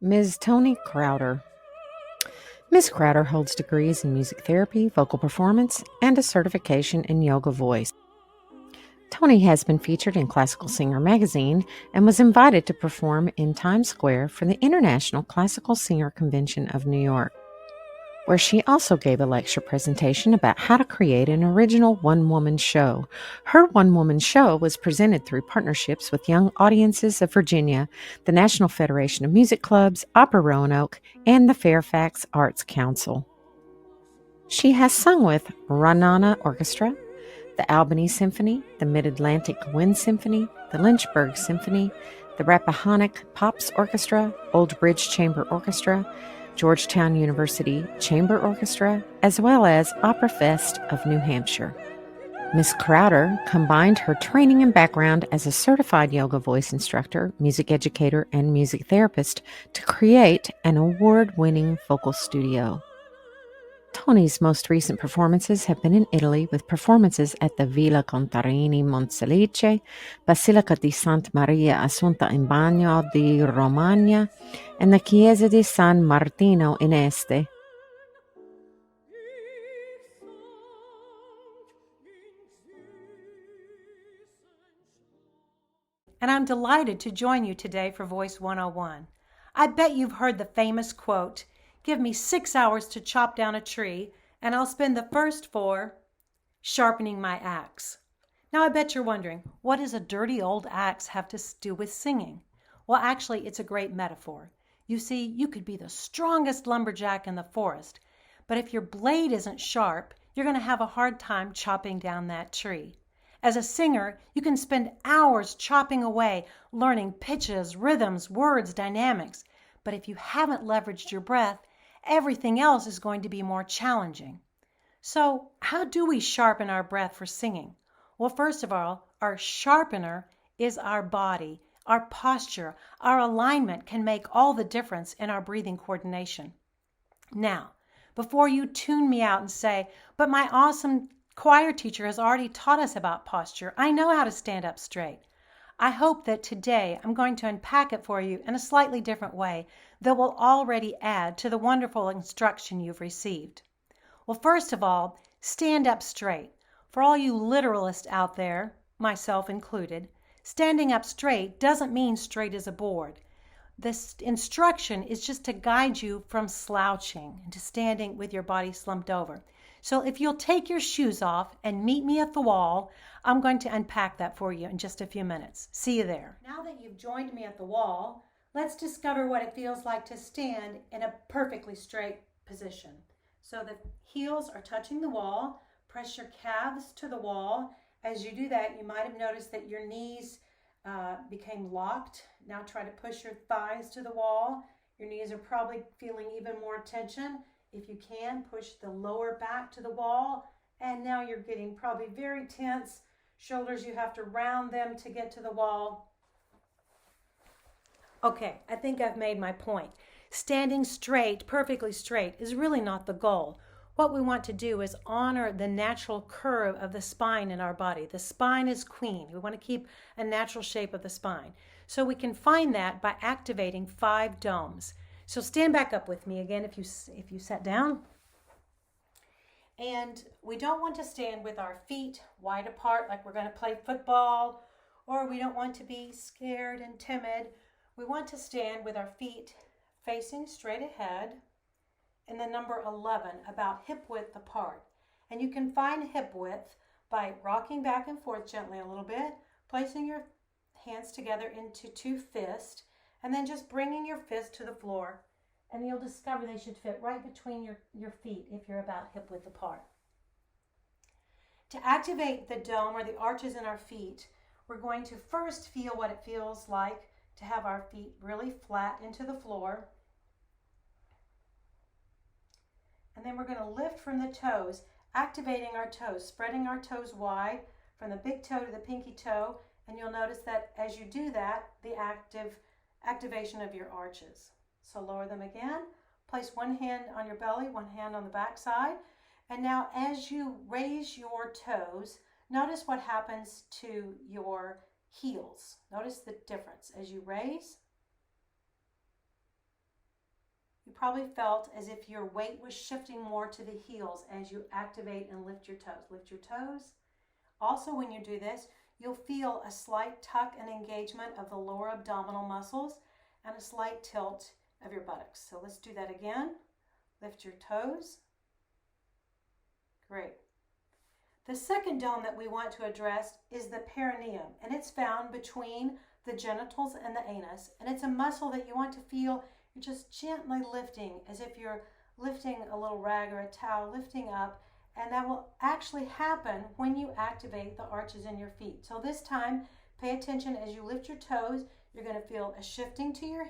Ms. Toni Crowder. Ms. Crowder holds degrees in music therapy, vocal performance, and a certification in yoga voice. Toni has been featured in Classical Singer magazine and was invited to perform in Times Square for the International Classical Singer Convention of New York, where she also gave a lecture presentation about how to create an original one-woman show. Her one-woman show was presented through partnerships with Young Audiences of Virginia, the National Federation of Music Clubs, Opera Roanoke, and the Fairfax Arts Council. She has sung with Ranana Orchestra, the Albany Symphony, the Mid-Atlantic Wind Symphony, the Lynchburg Symphony, the Rappahannock Pops Orchestra, Old Bridge Chamber Orchestra, Georgetown University Chamber Orchestra, as well as Opera Fest of New Hampshire. Ms. Crowder combined her training and background as a certified yoga voice instructor, music educator, and music therapist to create an award-winning vocal studio. Toni's most recent performances have been in Italy with performances at the Villa Contarini Monselice, Basilica di Santa Maria Assunta in Bagno di Romagna, and the Chiesa di San Martino in Este. And I'm delighted to join you today for Voice 101. I bet you've heard the famous quote, "Give me 6 hours to chop down a tree, and I'll spend the first 4 sharpening my axe." Now I bet you're wondering, what does a dirty old axe have to do with singing? Well, actually, it's a great metaphor. You see, you could be the strongest lumberjack in the forest, but if your blade isn't sharp, you're going to have a hard time chopping down that tree. As a singer, you can spend hours chopping away, learning pitches, rhythms, words, dynamics. But if you haven't leveraged your breath, everything else is going to be more challenging. So, how do we sharpen our breath for singing? Well, first of all, our sharpener is our body. Our posture, our alignment can make all the difference in our breathing coordination. Now, before you tune me out and say, "But my awesome choir teacher has already taught us about posture. I know how to stand up straight." I hope that today I'm going to unpack it for you in a slightly different way that will already add to the wonderful instruction you've received. Well, first of all, stand up straight. For all you literalists out there, myself included, standing up straight doesn't mean straight as a board. This instruction is just to guide you from slouching into standing with your body slumped over. So if you'll take your shoes off and meet me at the wall, I'm going to unpack that for you in just a few minutes. See you there. Now that you've joined me at the wall, let's discover what it feels like to stand in a perfectly straight position. So the heels are touching the wall. Press your calves to the wall. As you do that, you might have noticed that your knees became locked. Now try to push your thighs to the wall. Your knees are probably feeling even more tension. If you can, push the lower back to the wall. And now you're getting probably very tense. Shoulders, you have to round them to get to the wall. Okay, I think I've made my point. Standing straight, perfectly straight, is really not the goal. What we want to do is honor the natural curve of the spine in our body. The spine is queen. We want to keep a natural shape of the spine. So we can find that by activating 5 domes. So stand back up with me again if you sat down. And we don't want to stand with our feet wide apart like we're going to play football, or we don't want to be scared and timid. We want to stand with our feet facing straight ahead and the number 11, about hip width apart. And you can find hip width by rocking back and forth gently a little bit, placing your hands together into 2 fists, and then just bringing your fist to the floor, and you'll discover they should fit right between your feet if you're about hip width apart. To activate the dome or the arches in our feet, we're going to first feel what it feels like to have our feet really flat into the floor. And then we're going to lift from the toes, activating our toes, spreading our toes wide from the big toe to the pinky toe. And you'll notice that as you do that, the activation of your arches. So lower them again. Place one hand on your belly, one hand on the back side. And now as you raise your toes, notice what happens to your heels. Notice the difference as you raise You probably felt as if your weight was shifting more to the heels as you activate and lift your toes. Lift your toes. Also, when you do this, you'll feel a slight tuck and engagement of the lower abdominal muscles and a slight tilt of your buttocks. So let's do that again. Lift your toes. Great. The second dome that we want to address is the perineum, and it's found between the genitals and the anus, and it's a muscle that you want to feel. You're just gently lifting as if you're lifting a little rag or a towel, lifting up, and that will actually happen when you activate the arches in your feet. So this time, pay attention as you lift your toes. You're going to feel a shifting to your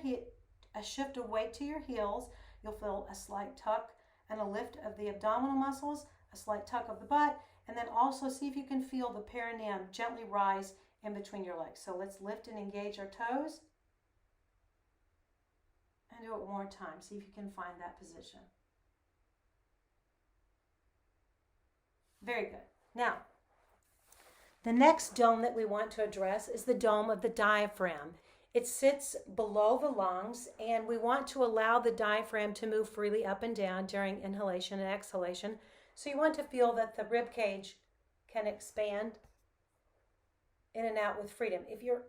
a shift of weight to your heels. You'll feel a slight tuck and a lift of the abdominal muscles, a slight tuck of the butt, and then also see if you can feel the perineum gently rise in between your legs. So let's lift and engage our toes. And do it one more time. See if you can find that position. Very good. Now, the next dome that we want to address is the dome of the diaphragm. It sits below the lungs, and we want to allow the diaphragm to move freely up and down during inhalation and exhalation. So you want to feel that the rib cage can expand in and out with freedom. If you're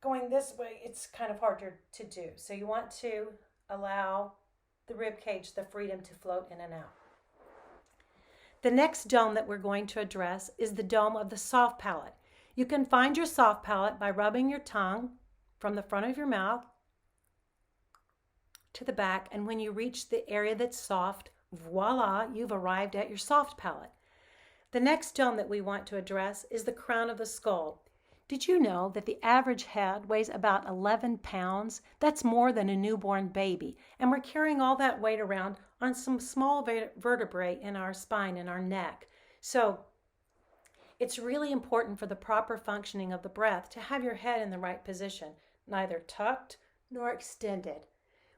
going this way, it's kind of harder to do. So you want to allow the rib cage the freedom to float in and out. The next dome that we're going to address is the dome of the soft palate. You can find your soft palate by rubbing your tongue from the front of your mouth to the back, and when you reach the area that's soft, voila, you've arrived at your soft palate. The next dome that we want to address is the crown of the skull. Did you know that the average head weighs about 11 pounds? That's more than a newborn baby. And we're carrying all that weight around on some small vertebrae in our spine and our neck. So it's really important for the proper functioning of the breath to have your head in the right position, neither tucked nor extended.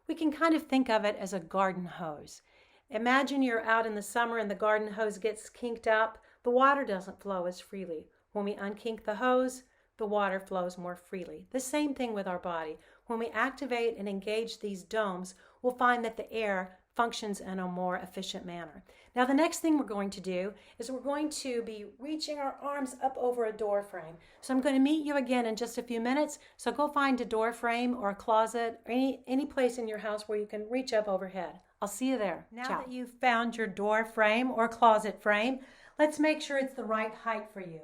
We can kind of think of it as a garden hose. Imagine you're out in the summer and the garden hose gets kinked up. The water doesn't flow as freely. When we unkink the hose, the water flows more freely. The same thing with our body. When we activate and engage these domes, we'll find that the air functions in a more efficient manner. Now, the next thing we're going to do is we're going to be reaching our arms up over a door frame. So I'm going to meet you again in just a few minutes. So go find a door frame or a closet or any place in your house where you can reach up overhead. I'll see you there. Now that you've found your door frame or closet frame, let's make sure it's the right height for you.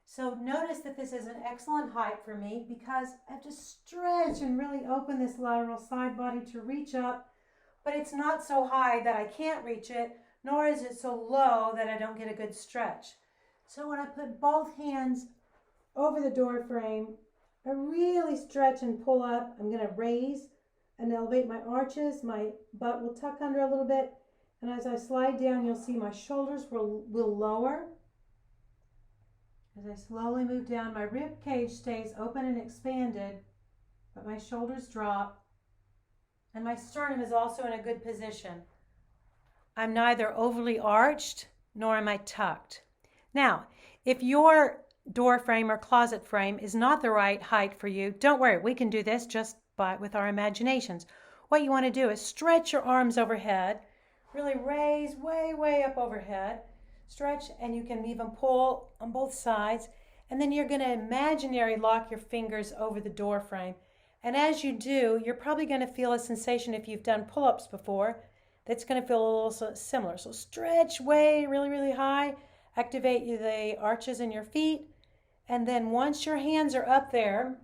So notice that this is an excellent height for me because I have to stretch and really open this lateral side body to reach up, but it's not so high that I can't reach it, nor is it so low that I don't get a good stretch. So when I put both hands over the door frame, I really stretch and pull up. I'm going to raise and elevate my arches. My butt will tuck under a little bit, and as I slide down, you'll see my shoulders will lower. As I slowly move down, my rib cage stays open and expanded, but my shoulders drop, and my sternum is also in a good position. I'm neither overly arched, nor am I tucked. Now, if your door frame or closet frame is not the right height for you, don't worry, we can do this just with our imaginations. What you want to do is stretch your arms overhead, really raise way up overhead. Stretch, and you can even pull on both sides, and then you're going to imaginary lock your fingers over the door frame. And as you do, you're probably going to feel a sensation, if you've done pull-ups before, that's going to feel a little similar. So stretch way really high, activate the arches in your feet, and then once your hands are up there,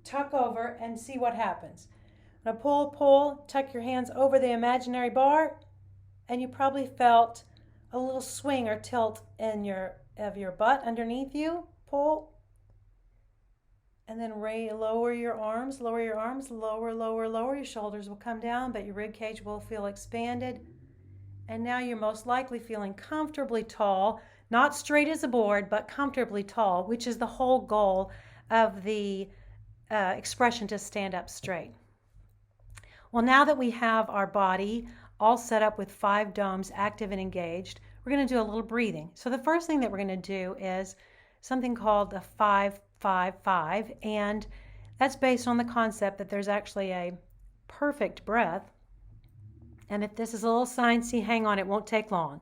tuck over and see what happens. Now pull, tuck your hands over the imaginary bar, and you probably felt a little swing or tilt in your butt underneath you. Pull. And then lower your arms, lower. Your shoulders will come down, but your rib cage will feel expanded. And now you're most likely feeling comfortably tall, not straight as a board, but comfortably tall, which is the whole goal of the expression to stand up straight. Well, now that we have our body all set up with 5 domes active and engaged, we're going to do a little breathing. So the first thing that we're going to do is something called the 5-5-5, and that's based on the concept that there's actually a perfect breath And if this is a little sciencey, hang on, it won't take long.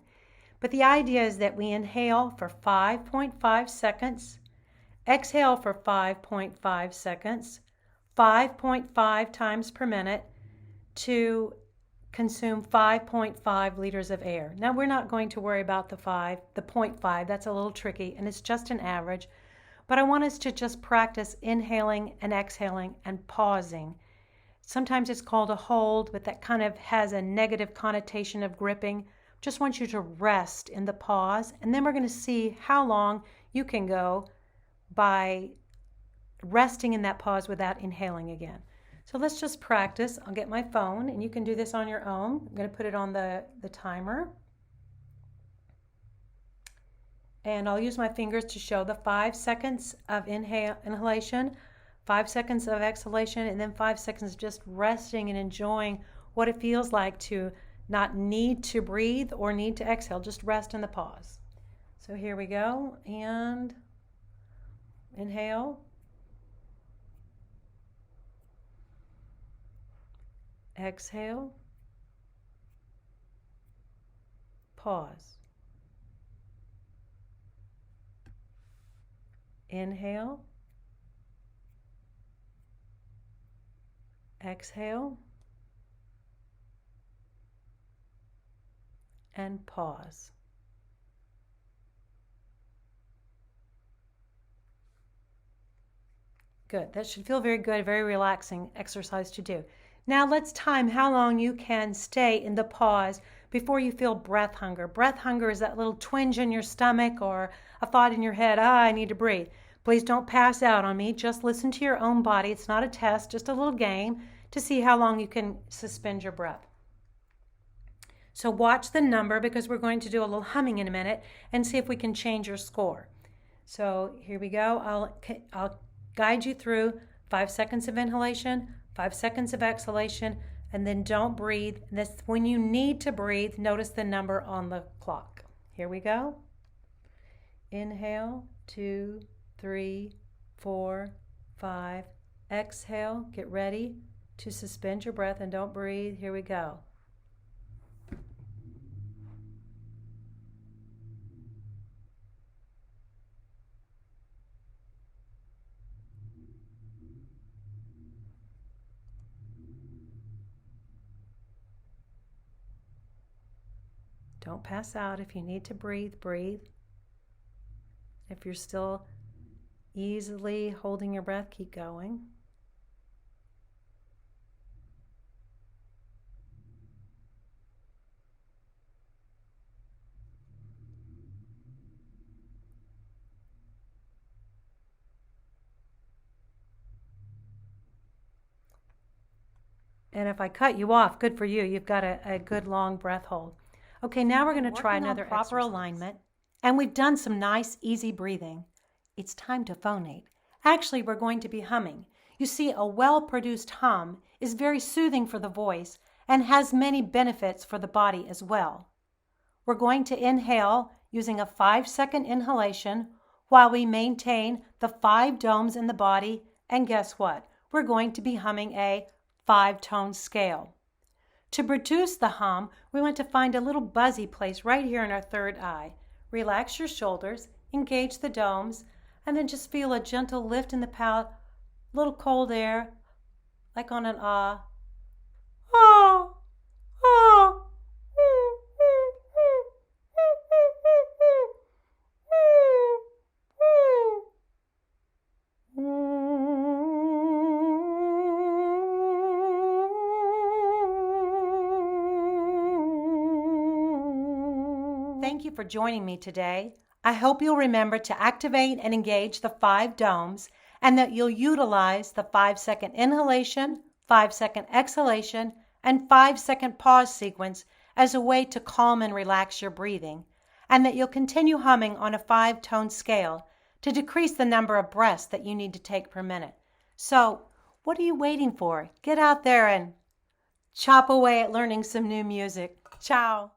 But the idea is that we inhale for 5.5 seconds, exhale for 5.5 seconds, 5.5 times per minute to consume 5.5 liters of air. Now we're not going to worry about the 0.5, that's a little tricky, and it's just an average. But I want us to just practice inhaling and exhaling and pausing. Sometimes it's called a hold, but that kind of has a negative connotation of gripping. Just want you to rest in the pause, and then we're going to see how long you can go by resting in that pause without inhaling again. So let's just practice. I'll get my phone, and you can do this on your own. I'm going to put it on the timer. And I'll use my fingers to show the 5 seconds of inhalation, 5 seconds of exhalation, and then 5 seconds just resting and enjoying what it feels like to not need to breathe or need to exhale, just rest in the pause. So here we go, and inhale, exhale, pause. Inhale, exhale, and pause. Good. That should feel very good, very relaxing exercise to do. Now let's time how long you can stay in the pause before you feel breath hunger. Breath hunger is that little twinge in your stomach or a thought in your head, I need to breathe. Please don't pass out on me. Just listen to your own body. It's not a test, just a little game to see how long you can suspend your breath. So watch the number because we're going to do a little humming in a minute and see if we can change your score. So here we go. I'll guide you through 5 seconds of inhalation, 5 seconds of exhalation, and then don't breathe. When you need to breathe, notice the number on the clock. Here we go. Inhale, 2, 3, 4, 5. Exhale, get ready to suspend your breath and don't breathe. Here we go. Don't pass out. If you need to breathe, breathe. If you're still easily holding your breath, keep going. And if I cut you off, good for you. You've got a good long breath hold. Okay, now we're going to try another proper alignment. And we've done some nice, easy breathing. It's time to phonate. Actually, we're going to be humming. You see, a well-produced hum is very soothing for the voice and has many benefits for the body as well. We're going to inhale using a 5-second inhalation while we maintain the 5 domes in the body. And guess what? We're going to be humming a 5-tone scale. To produce the hum, we want to find a little buzzy place right here in our third eye. Relax your shoulders, engage the domes, and then just feel a gentle lift in the palate, a little cold air, like on an ah. Ah, ah. Thank you for joining me today. I hope you'll remember to activate and engage the 5 domes and that you'll utilize the 5-second inhalation, 5-second exhalation, and 5-second pause sequence as a way to calm and relax your breathing, and that you'll continue humming on a 5-tone scale to decrease the number of breaths that you need to take per minute. So, what are you waiting for? Get out there and chop away at learning some new music. Ciao.